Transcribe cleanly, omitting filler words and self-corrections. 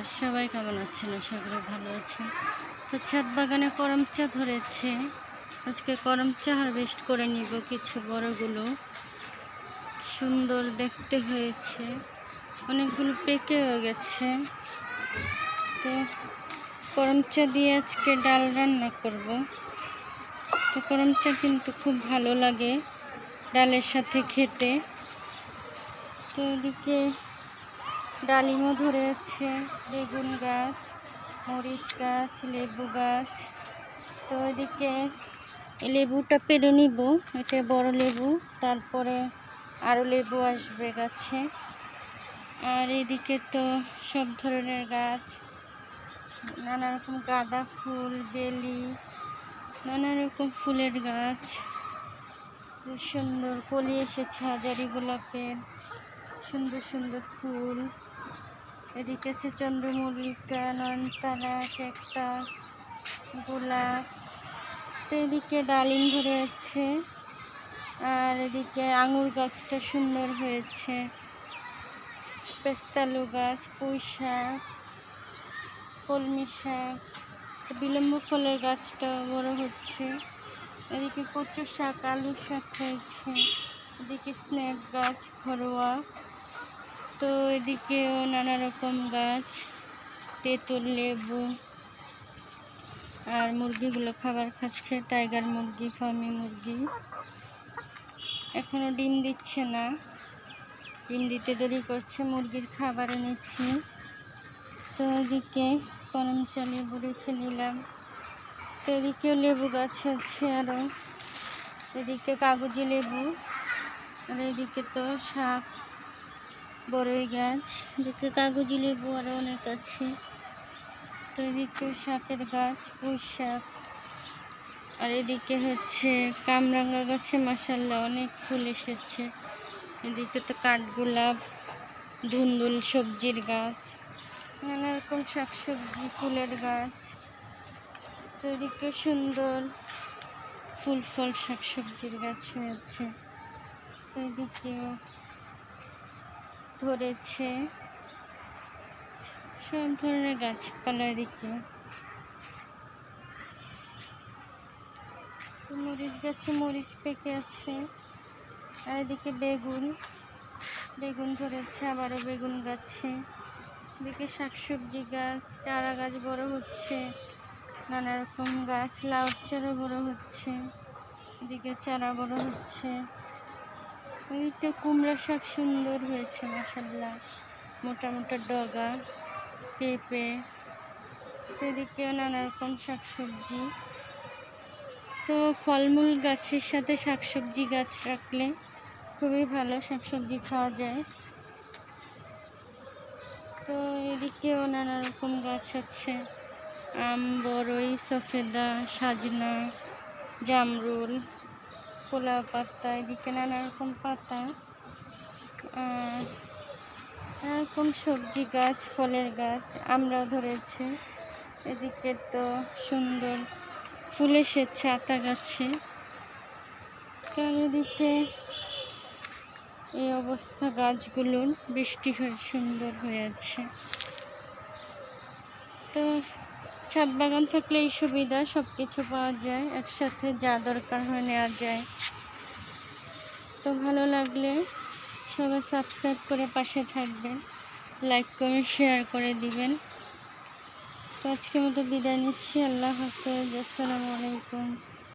নমস্কার, সবাই কেমন আছেন? আশা করি ভালো আছেন। তো ছাদ বাগানে করম চা ধরেছে, আজকে করম চা হারভেস্ট করে নিব। কিছু বড়গুলো সুন্দর দেখতে হয়েছে, অনেকগুলো পেকে হয়ে গেছে। তো করম চা দিয়ে আজকে ডাল রান্না করব। তো করম চা কিন্তু খুব ভালো লাগে ডালের সাথে খেতে। তো এদিকে ডালিমও ধরেছে, বেগুন গাছ, মরিচ গাছ, লেবু গাছ। তো এদিকে লেবুটা পেরে নিব, এটা বড় লেবু, তারপরে আরও লেবু আসবে গাছে। আর এদিকে তো সব ধরনের গাছ, নানা রকম গাঁদা ফুল, বেলি, নানা রকম ফুলের গাছ। সুন্দর কলি এসেছে হাজারি গোলাপের, সুন্দর সুন্দর ফুল। এদিকে আছে চন্দ্রমল্লিকা, নয়নতারা, ক্যাকটাস, গোলাপ। তো এদিকে ডালিম ধরে আছে, আর এদিকে আঙুর গাছটা সুন্দর হয়েছে, পেস্তালু গাছ, পুঁই শাক, কলমি শাক, বিলম্ব ফলের গাছটা বড় হচ্ছে। এদিকে কচু শাক, আলু শাক হয়েছে। এদিকে স্ন্যাপ গাছ ঘরোয়া। তো এদিকেও নানা রকম গাছ, তেঁতুল, লেবু। আর মুরগিগুলো খাবার খাচ্ছে, টাইগার মুরগি, ফার্মি মুরগি। এখনো ডিম দিচ্ছে না, ডিম দিতে দেরি করছে। মুরগির খাবার এনেছি। তো এদিকে করম চা লেবু রেখে নিলাম। তো এদিকেও লেবু গাছ আছে আরও, এদিকে কাগজি লেবু। আর এদিকে তো শাক, বড়ই গাছ, এদিকে কাগজি লেবু আরও অনেক আছে। তো এদিকে শাকের গাছ, পুঁই শাক। আর এদিকে হচ্ছে কামরাঙ্গা গাছে মাশাআল্লাহ অনেক ফুল এসেছে। এদিকে তো কাঠগোলাপ, ধুন্দুল সবজির গাছ, নানা রকম শাকসবজি, ফুলের গাছ। তো এদিকে সুন্দর ফুল ফল শাকসবজির গাছ হয়েছে। তো এদিকেও ধরেছে সব ধরনের গাছপালা। এদিকে মরিচ গাছে মরিচ পেকে আছে। আর এদিকে বেগুন, বেগুন ধরেছে, আবারও বেগুন গাছে। এদিকে শাকসবজি গাছ, চারা গাছ বড় হচ্ছে, নানা রকম গাছ, লাউ চারা বড় হচ্ছে, এদিকে চারা বড় হচ্ছে। ওইটা কুমড়া শাক সুন্দর হয়েছে মাশাআল্লাহ, মোটা মোটা ডগা, পেঁপে। এদিকেও নানা রকম শাকসবজি। তো ফলমূল গাছের সাথে শাকসবজি গাছ রাখলে খুবই ভালো, শাকসবজি খাওয়া যায়। তো এদিকেও নানা রকম গাছ আছে, আম, বড়ই, সফেদা, সাজনা, জামরুল, কলা পাতা। এদিকে নানা রকম পাতা, নানা রকম সবজি গাছ, ফলের গাছ, আমরাও ধরেছে। এদিকে তো সুন্দর ফুল এসেছে আতা গাছে। চারিদিকে এই অবস্থা, গাছগুলোর বৃষ্টি হয়ে সুন্দর হয়ে আছে। তো ছাদ বাগান থাকলে এই সুবিধা, সব কিছু পাওয়া যায়, একসাথে যা দরকার হয় নেওয়া যায়। তো ভালো লাগলে সবাই সাবস্ক্রাইব করে পাশে থাকবেন, লাইক কমেন্ট শেয়ার করে দিবেন। তো আজকের মতো বিদায় নিচ্ছি। আল্লাহ হাফেজ, আসসালামু আলাইকুম।